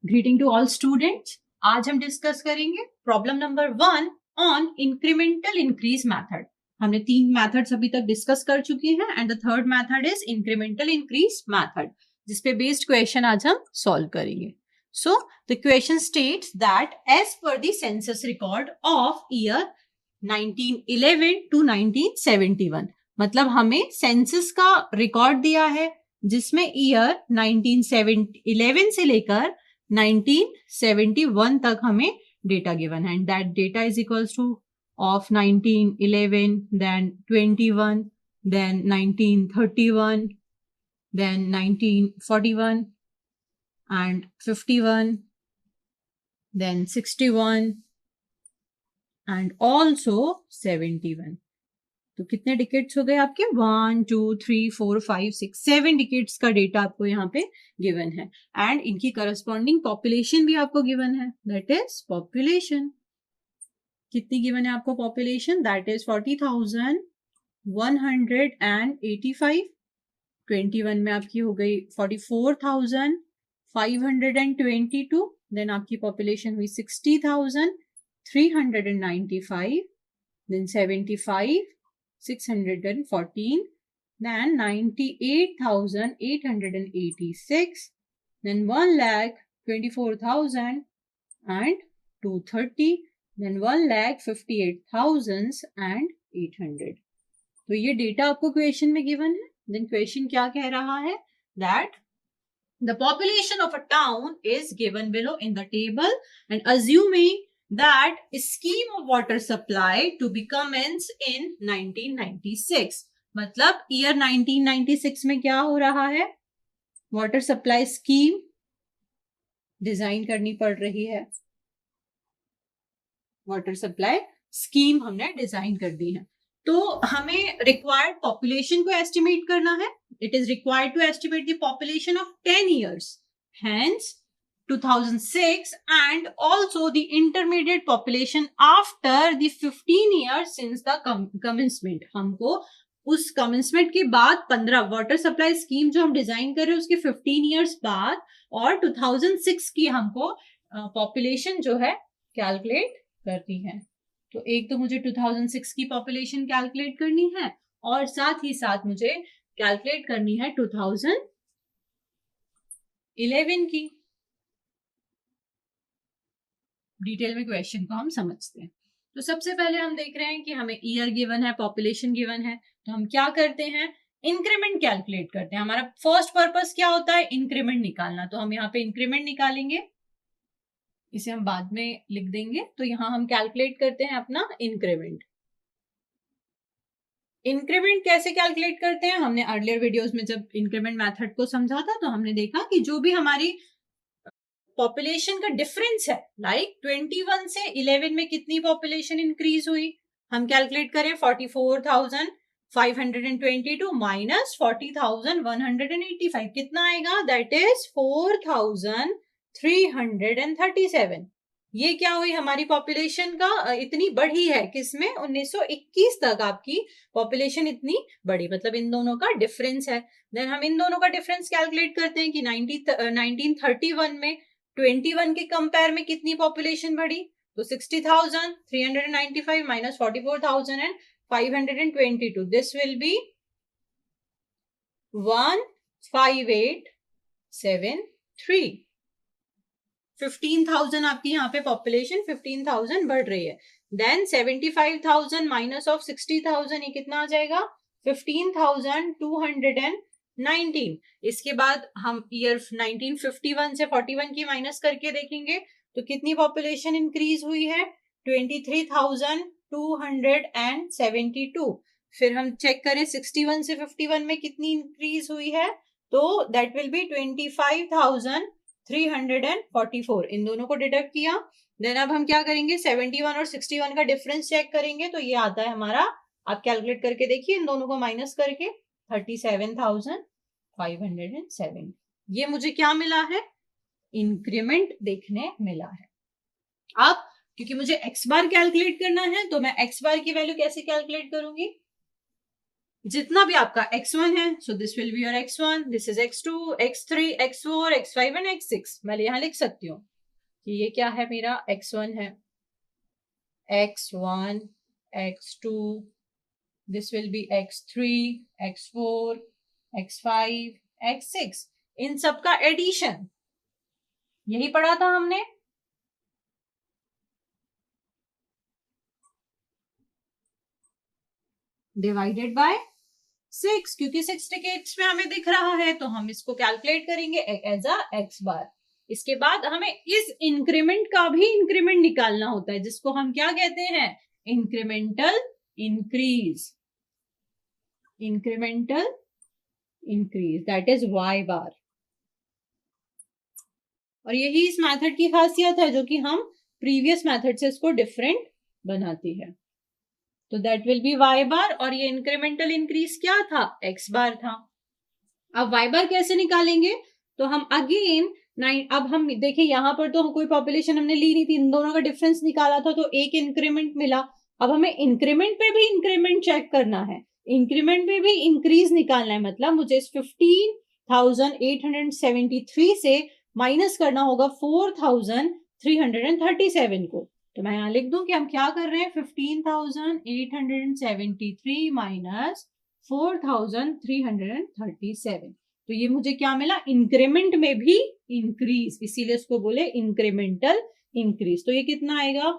Greeting to all students. आज हम discuss करेंगे problem number 1 on incremental increase method. हमने 3 मेथड्स अभी तक डिस्कस कर चुके हैं and the third method is incremental increase method, जिस पे बेस्ड क्वेश्चन आज हम सॉल्व करेंगे। So the question states that as per the census record of year 1911 to 1971, मतलब हमें सेंसस का रिकॉर्ड दिया है जिसमें ईयर 1911 से लेकर 1971 तक हमें डेटा गिवन है and that data is equals two of 1911, then 21, then 1931, then 1941 and 51, then 61 and also 71. तो कितने डिकेट्स हो गए आपके? 1 2 3 4 5 6 7 डिकेट्स का डेटा आपको यहाँ पे गिवन है एंड इनकी करस्पॉन्डिंग पॉपुलेशन भी आपको गिवन है, दैट इज पॉपुलेशन। कितनी गिवन है आपको पॉपुलेशन? That is 40,185। 21 में आपकी हो गई 44,522। देन आपकी पॉपुलेशन हुई 60,395। Then 75 614, then 98,886, then 1,24,000 and 230, then 1,58,800। तो ये डेटा आपको क्वेश्चन में गिवन है। देन क्वेश्चन क्या कह रहा है? That the population of a town is given below in the table and assuming that scheme of water supply to be commence in 1996, मतलब ईयर 1996 में क्या हो रहा है? वाटर सप्लाई स्कीम डिजाइन करनी पड़ रही है। वाटर सप्लाई स्कीम हमने डिजाइन कर दी है, तो हमें रिक्वायर्ड पॉपुलेशन को एस्टिमेट करना है। It is required to estimate the population of 10 years, hence 2006, and also the intermediate population after the 15 years since the commencement। हमको उस कमेंसमेंट के बाद 15 वाटर सप्लाई स्कीम जो हम डिजाइन कर रहे हैं उसके 15 years बाद और 2006 की हमको पॉपुलेशन जो है कैलकुलेट करनी है। तो एक तो मुझे 2006 की पॉपुलेशन कैलकुलेट करनी है और साथ ही साथ मुझे कैलकुलेट करनी है 2011 की। डिटेल में क्वेश्चन को हम समझते हैं। तो सबसे पहले हम देख रहे हैं कि हमें ईयर गिवन है, पॉपुलेशन गिवन है, तो हम क्या करते हैं? इंक्रीमेंट कैलकुलेट करते हैं। हमारा फर्स्ट पर्पस क्या होता है? इंक्रीमेंट निकालना। तो हम यहाँ पे इंक्रीमेंट निकालेंगे, इसे हम बाद में लिख देंगे। तो यहां हम कैलकुलेट करते हैं अपना इंक्रीमेंट। इंक्रीमेंट कैसे कैलकुलेट करते हैं? हमने अर्लियर वीडियोस में जब इंक्रीमेंट मेथड को समझा था तो हमने देखा कि जो भी हमारी पॉपुलेशन का डिफरेंस है, लाइक 21 से 11 में कितनी पॉपुलेशन इंक्रीज हुई, हम कैलकुलेट करें 44,522 माइनस 40,185, कितना आएगा? That is 4,337। ये क्या हुई? हमारी पॉपुलेशन का इतनी बढ़ी है, किसमें? 1921 तक आपकी पॉपुलेशन इतनी बढ़ी, मतलब इन दोनों का डिफरेंस है। देन हम इन दोनों का डिफरेंस कैलकुलेट करते हैं कि 1931 में 21 के कंपेयर में कितनी पॉपुलेशन बढ़ी? तो 60,395 माइनस 44,522, दिस विल बी 15873। 15,000 आपकी यहाँ पे पॉपुलेशन 15,000 बढ़ रही है। देन 75,000 माइनस ऑफ 60,000, ये कितना आ जाएगा? 15,219। इसके बाद हम ईयर 1951 से 41 की माइनस करके देखेंगे तो कितनी पॉपुलेशन इंक्रीज हुई है? 23,272। फिर हम चेक करें 61 से 51 में कितनी इंक्रीज हुई है, तो दैट विल बी 25,344। इन दोनों को डिडक्ट किया। देन अब हम क्या करेंगे? 71 और 61 का डिफरेंस चेक करेंगे, तो ये आता है हमारा, आप कैलकुलेट करके देखिए इन दोनों को माइनस करके, 37,507। ये मुझे क्या मिला है? इंक्रीमेंट देखने मिला है। अब क्योंकि मुझे एक्स बार कैलकुलेट करना है तो मैं एक्स बार की वैल्यू कैसे कैलकुलेट करूंगी? जितना भी आपका x1 है, so this will be your x1, this is x2, x3, x4, x5 and x6। मैं यहाँ लिख सकती हूँ कि ये क्या है, मेरा x1 है, x1, x2, this will be x3, x4, x5, x6, इन सब का एडिशन, यही पढ़ा था हमने। डिवाइडेड बाय 6, क्योंकि 6 टिकेट्स में हमें दिख रहा है तो हम इसको कैलकुलेट करेंगे एज अ x बार। इसके बाद हमें इस इंक्रीमेंट का भी इंक्रीमेंट निकालना होता है, जिसको हम क्या कहते हैं, incremental increase, incremental increase, that is y बार। और यही इस मेथड की खासियत है जो कि हम प्रीवियस मेथड से इसको डिफरेंट बनाती है। तो दैट विल बी y बार, और ये इंक्रीमेंटल इंक्रीज क्या था, x बार था। अब y बार कैसे निकालेंगे, तो हम अगेन अब हम देखिए यहाँ पर तो कोई पॉपुलेशन हमने ली नहीं थी, इन दोनों का डिफरेंस निकाला था तो एक इंक्रीमेंट मिला। अब हमें इंक्रीमेंट पे भी इंक्रीमेंट चेक करना है, इंक्रीमेंट पे भी इंक्रीज निकालना है, मतलब मुझे इस 15,873 से माइनस करना होगा 4,337 को। तो मैं यहाँ लिख दूं कि हम क्या कर रहे हैं, 15,873 माइनस 4,337, तो ये मुझे क्या मिला, इंक्रीमेंट में भी इंक्रीज, इसीलिए इसको बोले इंक्रीमेंटल इंक्रीज। तो ये कितना आएगा,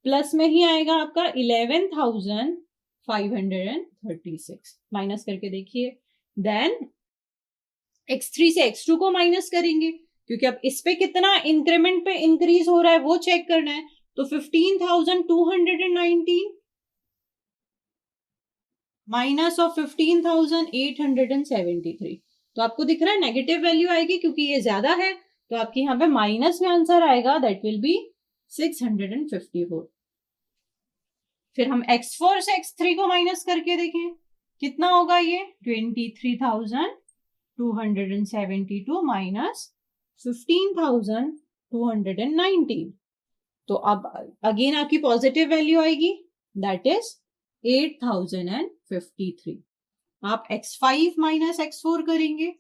प्लस में ही आएगा आपका 11,536, माइनस करके देखिए। देन x3 से x2 को माइनस करेंगे, क्योंकि अब इस पे कितना इंक्रीमेंट पे इंक्रीज हो रहा है वो चेक करना है। तो 15,219 माइनस ऑफ 15,873, तो आपको दिख रहा है नेगेटिव वैल्यू आएगी क्योंकि ये ज्यादा है, तो आपके यहाँ पे माइनस में आंसर आएगा, दैट विल बी 654। फिर हम x4 से x3 को माइनस करके देखें कितना होगा, ये 23,272 माइनस 15,219, तो अब अगेन आपकी पॉजिटिव वैल्यू आएगी, दैट इज 8,053। आप x5 माइनस x4 करेंगे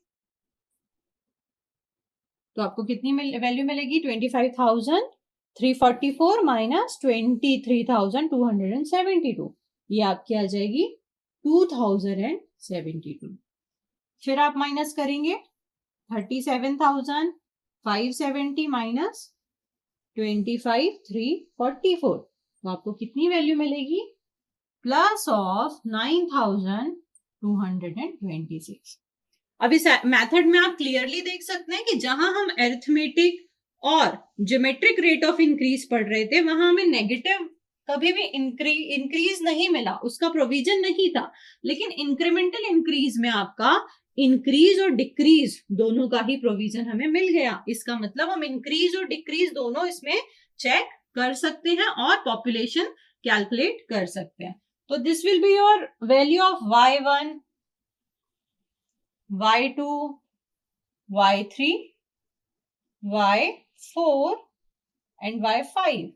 तो आपको कितनी वैल्यू मिलेगी, 25,344 माइनस 23,272, ये आपकी आ जाएगी 2,072। फिर आप माइनस करेंगे 37,570 माइनस 25,344, तो आपको कितनी वैल्यू मिलेगी, प्लस ऑफ 9,226। अब इस मेथड में आप क्लियरली देख सकते हैं कि जहां हम अरिथमेटिक और ज्योमेट्रिक रेट ऑफ इंक्रीज पढ़ रहे थे वहां हमें नेगेटिव कभी भी इंक्रीज नहीं मिला, उसका प्रोविजन नहीं था। लेकिन इंक्रीमेंटल इंक्रीज में आपका इंक्रीज और डिक्रीज दोनों का ही प्रोविजन हमें मिल गया। इसका मतलब हम इंक्रीज और डिक्रीज दोनों इसमें चेक कर सकते हैं और पॉपुलेशन कैलकुलेट कर सकते हैं। तो this will be your value of y1, y2, y3, y4 and y5।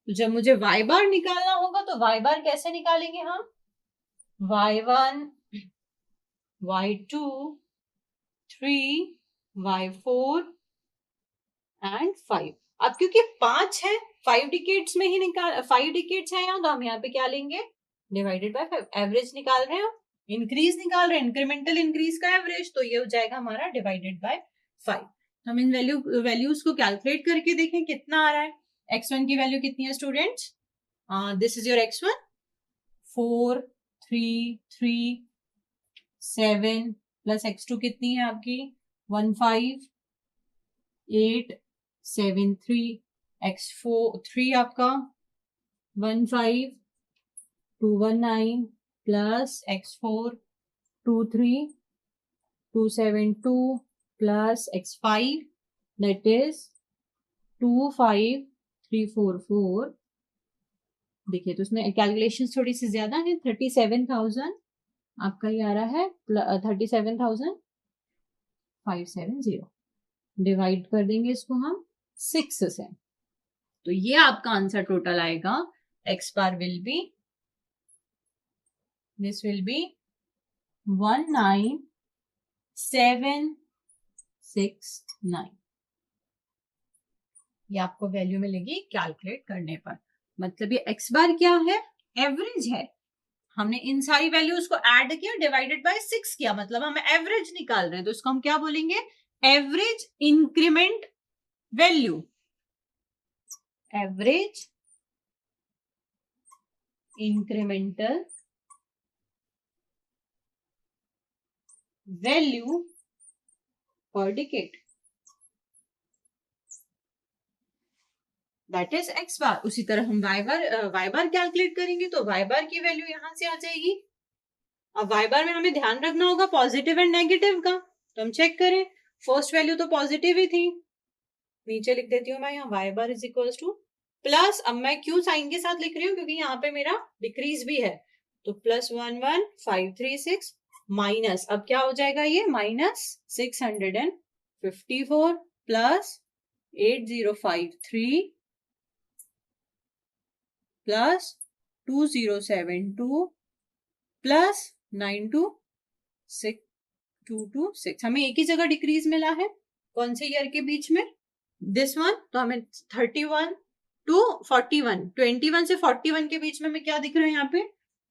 तो जब मुझे y बार निकालना होगा तो y बार कैसे निकालेंगे हम, y1, y2, 3, y4 एंड 5। अब क्योंकि 5 है, 5 डिकेट्स में ही 5 डिकेट्स है यहाँ, तो हम यहाँ पे क्या लेंगे, डिवाइडेड बाय 5। एवरेज निकाल रहे हैं, इंक्रीज निकाल रहे हैं, इंक्रीमेंटल इंक्रीज का एवरेज, तो ये हो जाएगा हमारा डिवाइडेड बाय 5। हम इन वैल्यूज को कैलकुलेट करके देखें कितना आ रहा है। x1 की वैल्यू कितनी है students, this is your x1, 4, 3, 3, 7 plus x2 कितनी है आपकी 1, 5, 8, 7, 3, x4 3 आपका 1, 5, 2, 1, 9 plus x4 2, 3, 2, 7, 2 plus x5 that is 2, 5, 3, 4, 4। देखिए तो इसमें कैलकुलेशन थोड़ी सी ज्यादा है, 37,000 आपका ये आ रहा है 37,570, डिवाइड कर देंगे इसको हम 6 से, तो ये आपका आंसर टोटल आएगा, x bar will be, this will be 19769 ये आपको वैल्यू मिलेगी कैलकुलेट करने पर। मतलब ये x बार क्या है, एवरेज है। हमने इन सारी वैल्यूज को ऐड किया, डिवाइडेड बाय 6 किया, मतलब हम एवरेज निकाल रहे हैं, तो इसको हम क्या बोलेंगे, average increment value, average incremental value पर डिकेड, दैट इज x बार। उसी तरह हम y बार कैलकुलेट करेंगे, तो y बार की वैल्यू यहां से आ जाएगी। अब y बार में हमें ध्यान रखना होगा पॉजिटिव एंड नेगेटिव का, तो हम चेक करें, फर्स्ट वैल्यू तो पॉजिटिव ही थी, नीचे लिख देती हूँ मैं यहाँ y bar is equal two plus, अब मैं क्यों साइन के साथ लिख रही हूँ, क्योंकि यहाँ पे मेरा डिक्रीज भी है, तो +11536 माइनस, अब क्या हो जाएगा ये, -654 प्लस 8053 प्लस 2072 प्लस 926 हमें एक ही जगह डिक्रीज मिला है, कौन से ईयर के बीच में, दिस वन, तो हमें 31 to 41, 21 से 41 के बीच में हमें क्या दिख रहा है यहाँ पे,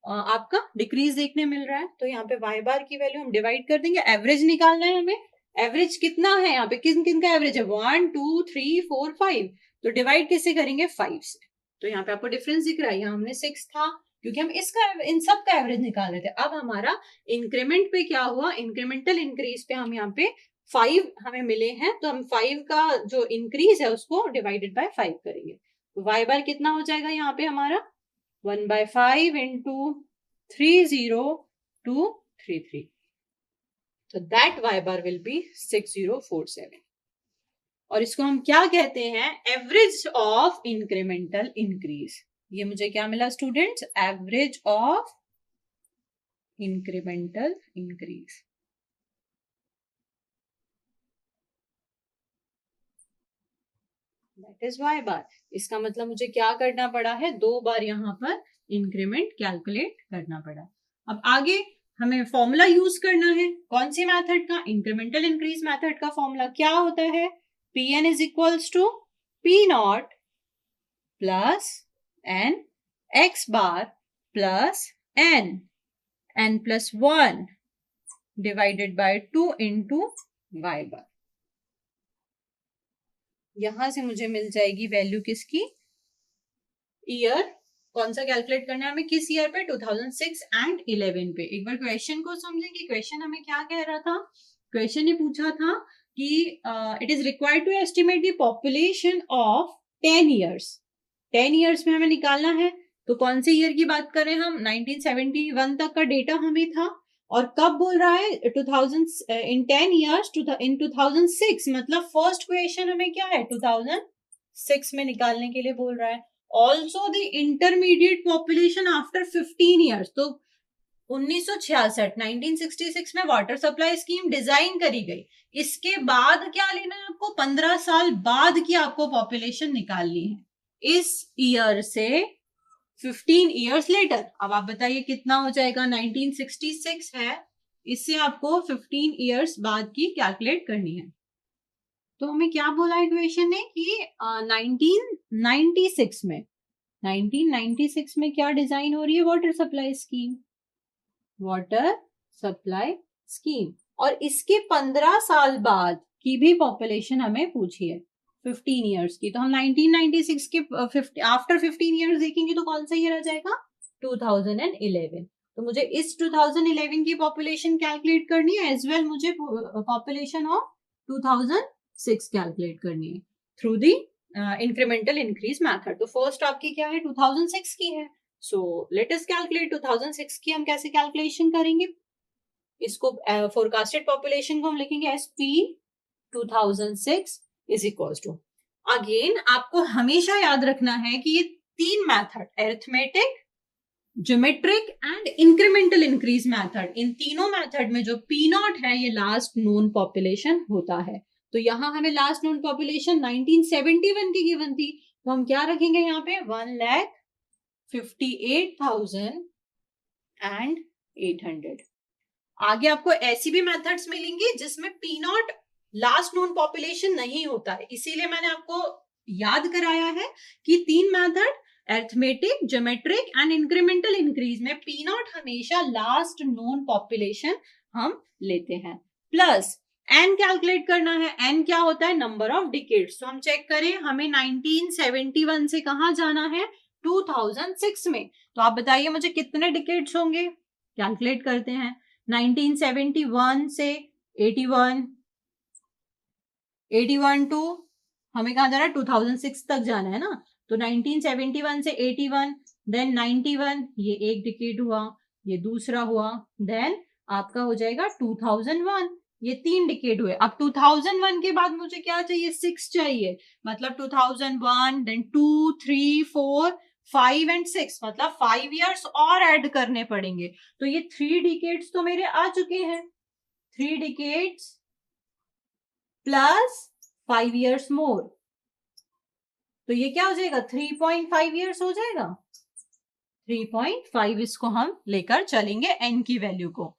आपका डिक्रीज देखने मिल रहा है। तो यहाँ पे y बार की वैल्यू हम डिवाइड कर देंगे, एवरेज निकालना है हमें, एवरेज कितना है यहाँ पे, किन किन का एवरेज है, 1 2 3 4 5, तो डिवाइड कैसे करेंगे, 5 से। तो यहाँ पे आपको डिफरेंस दिख रहा है, यहाँ हमने 6 था, क्योंकि हम इसका इन सब का एवरेज निकाल रहे थे। अब हमारा इंक्रीमेंट पे क्या हुआ, इंक्रीमेंटल इंक्रीज पे हम यहाँ पे 5 हमें मिले हैं, तो हम 5 का जो इंक्रीज है उसको डिवाइडेड बाय 5 करेंगे, तो y बार कितना हो जाएगा यहाँ पे हमारा, 1/5 into 30233, so that y bar will be 6047, और इसको हम क्या कहते हैं, एवरेज ऑफ इंक्रीमेंटल इंक्रीज। ये मुझे क्या मिला students, average of incremental increase. That is y बार। इसका मतलब मुझे क्या करना पड़ा है, 2 बार यहाँ पर इंक्रीमेंट कैलकुलेट करना पड़ा। अब आगे हमें फॉर्मूला यूज करना है, कौन सी मेथड का, इंक्रीमेंटल इंक्रीज मेथड का फॉर्मूला क्या होता है, Pn is equals to P0 plus n x bar plus n plus 1 divided by 2 into y bar. यहां से मुझे मिल जाएगी वैल्यू किसकी, ईयर, कौन सा कैलकुलेट करना है हमें, किस ईयर पे, 2006 एंड 11 पे। एक बार क्वेश्चन को समझें कि क्वेश्चन हमें क्या कह रहा था, क्वेश्चन ने पूछा था कि it is required to estimate the population of 10 years, 10 years में हमें निकालना है, तो कौन से ईयर की बात करें हम, 1971 तक का डेटा हमें था, और कब बोल रहा है, 2000 इन 10 ईयर्स इन 2006, मतलब फर्स्ट क्वेश्चन हमें क्या है, 2006 में निकालने के लिए बोल रहा है। Also the intermediate population after 15 years, तो 1966 में वाटर सप्लाई स्कीम डिजाइन करी गई, इसके बाद क्या लेना है आपको, 15 साल बाद की आपको पॉपुलेशन निकालनी है, इस ईयर से 15 ईयर्स लेटर। अब आप बताइए कितना हो जाएगा, 1966 है, इससे आपको 15 ईयर्स बाद की कैलकुलेट करनी है। तो हमें क्या बोला इक्वेशन ने कि 1996 में क्या डिजाइन हो रही है, water supply scheme, water supply scheme, और इसके 15 साल बाद की भी पॉपुलेशन हमें पूछी है 15 ईयर्स की, तो हम 1996 के आफ्टर 15 ईयर्स देखेंगे तो कौन सा ईयर आ जाएगा, 2011। तो मुझे इस 2011 की पॉपुलेशन कैलकुलेट करनी है, एज वेल मुझे पॉपुलेशन ऑफ 2006 कैलकुलेट करनी है through the incremental increase method. तो फर्स्ट आपकी क्या है, 2006 की है, सो लेट अस कैलकुलेट 2006 की हम कैसे कैलकुलेशन करेंगे, इसको फोरकास्टेड पॉपुलेशन को हम लिखेंगे S P 2006 is equal to, again आपको हमेशा याद रखना है कि ये 3 method, arithmetic, geometric and incremental increase method, इन तीनों मेथड में जो P0 है ये लास्ट नोन पॉपुलेशन होता है। तो यहाँ हमें लास्ट नोन पॉपुलेशन 1971 की गिवन थी, तो हम क्या रखेंगे यहाँ पे, 1,58,800। आगे आपको ऐसी भी मेथड्स मिलेंगी जिसमें P not last known population नहीं होता है, इसीलिए मैंने आपको याद कराया है कि 3 method arithmetic, geometric and incremental increase में पी नॉट हमेशा लास्ट नोन पॉपुलेशन हम लेते हैं। प्लस एन कैलकुलेट करना है। एन क्या होता है? Number of decades. तो हम चेक करें, हमें 1971 से कहां जाना है? 2006 में। तो आप बताइए मुझे कितने डिकेड्स होंगे? कैलकुलेट करते हैं। 1971 से 81, 81 टू हमें कहां जाना है? 2006 तक जाना है ना। तो 1971 से 81, देन 91, ये एक डिकेड हुआ, ये दूसरा हुआ, देन आपका हो जाएगा 2001, ये 3 डिकेड हुए। अब 2001 के बाद मुझे क्या चाहिए? 6 चाहिए, मतलब 2001, देन 2, 3, 4, 5 एंड 6, मतलब 5 इयर्स और ऐड करने पड़ेंगे। तो ये 3 डिकेड्स तो मेरे आ चुके हैं। 3 डिकेड्स प्लस 5 इयर्स मोर, तो ये क्या हो जाएगा? 3.5 इयर्स हो जाएगा। 3.5 इसको हम लेकर चलेंगे एन की वैल्यू को।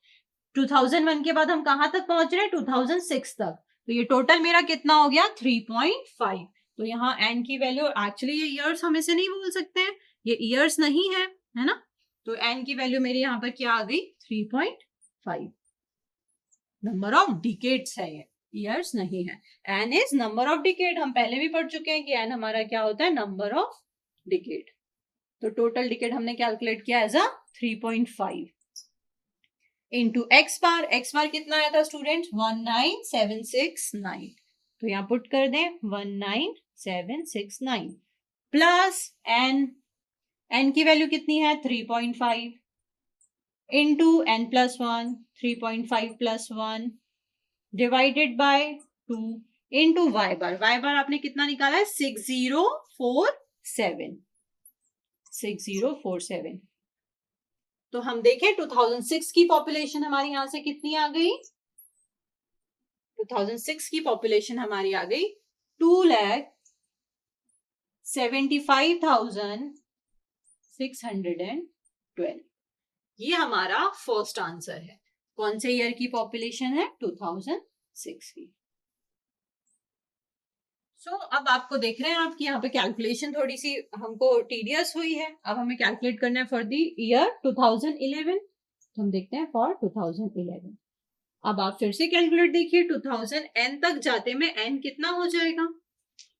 2001 के बाद हम कहां तक पहुंच रहे हैं? 2006 तक। तो ये टोटल मेरा कितना हो गया? 3.5। तो यहाँ एन की वैल्यू, एक्चुअली ये इयर्स हम इसे नहीं बोल सकते हैं, ये इयर्स नहीं है ना। तो एन की वैल्यू मेरी यहाँ पर क्या आ गई? 3.5। नंबर ऑफ डिकेड्स है ये, इयर्स नहीं है। N is number of decade. हम पहले भी पढ़ चुके हैं कि एन हमारा क्या होता है? Number of decade. तो टोटल डिकेड हमने कैलकुलेट किया as a 3.5 into x bar. X bar कितना आया था स्टूडेंट? 19769। तो यहाँ पुट कर दें 19769 प्लस एन। एन की वैल्यू कितनी है? 3.5 into n plus 1, 3.5 plus 1 divided by 2 into y bar. Y bar आपने कितना निकाला है? 6047। 6047। तो हम देखें 2006 की पॉपुलेशन हमारी यहां से कितनी आ गई? 2006 की पॉपुलेशन हमारी आ गई 2,75,612। ये हमारा फर्स्ट आंसर है। कौन से ईयर की पॉपुलेशन है? 2006 की। अब आपको देख रहे हैं आप कि यहाँ पे कैलकुलेशन थोड़ी सी हमको टीडियस हुई है। अब हमें कैलकुलेट करना है फॉर द ईयर 2011। तो हम देखते हैं फॉर 2011। अब आप फिर से कैलकुलेट देखिए, 2000 n तक जाते में n कितना हो जाएगा?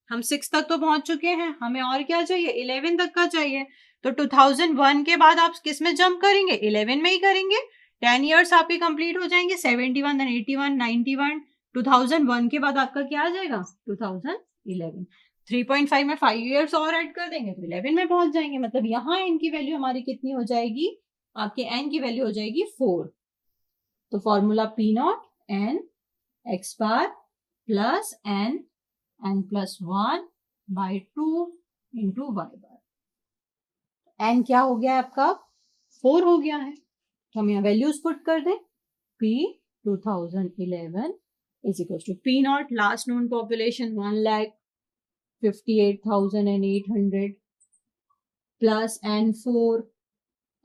हम 6 तक तो पहुंच चुके हैं, हमें और क्या चाहिए? 11 तक का चाहिए। तो 2001 के बाद आप किस में जंप करेंगे? 11 में ही करेंगे। 10 इयर्स आपके कंप्लीट हो जाएंगे। 71, देन 81, 91, 2001 के बाद आपका क्या आ जाएगा? 2011। 3.5 में 5 इयर्स और ऐड कर देंगे तो 11 में पहुंच जाएंगे। मतलब यहाँ n की वैल्यू हमारी कितनी हो जाएगी? आपके n की वैल्यू हो जाएगी 4। तो formula P naught n x bar plus n plus 1 by 2 into y bar. N क्या हो गया आपका? 4 हो गया है। तो हम यहाँ वैल्यूज पुट कर दें। P 2011 is equal to P not last known population 1,58,800 plus n 4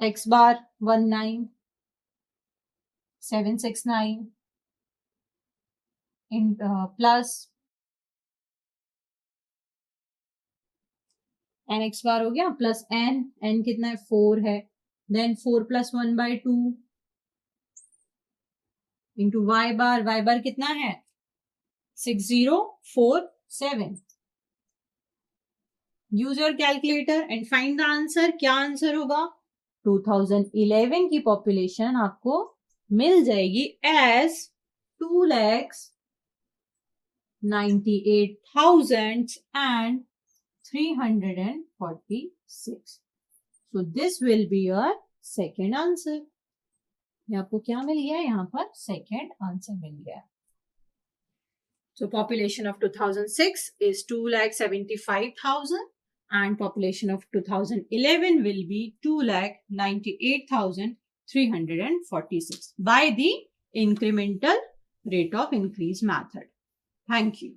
x bar 19769 n plus n x bar हो गया प्लस एन कितना है? 4 है। Then 4 plus 1 by 2 into y bar कितना है? 6047। Use your calculator and find the answer. क्या answer होगा? 2011 की पॉपुलेशन आपको मिल जाएगी as 2,98,346. So this will be your second answer. ये आपको क्या मिल गया? यहाँ पर सेकेंड आंसर मिल गया। So population of 2006 is 2,75,000 and population of 2011 will be 2,98,346 by the incremental rate of increase method. Thank you.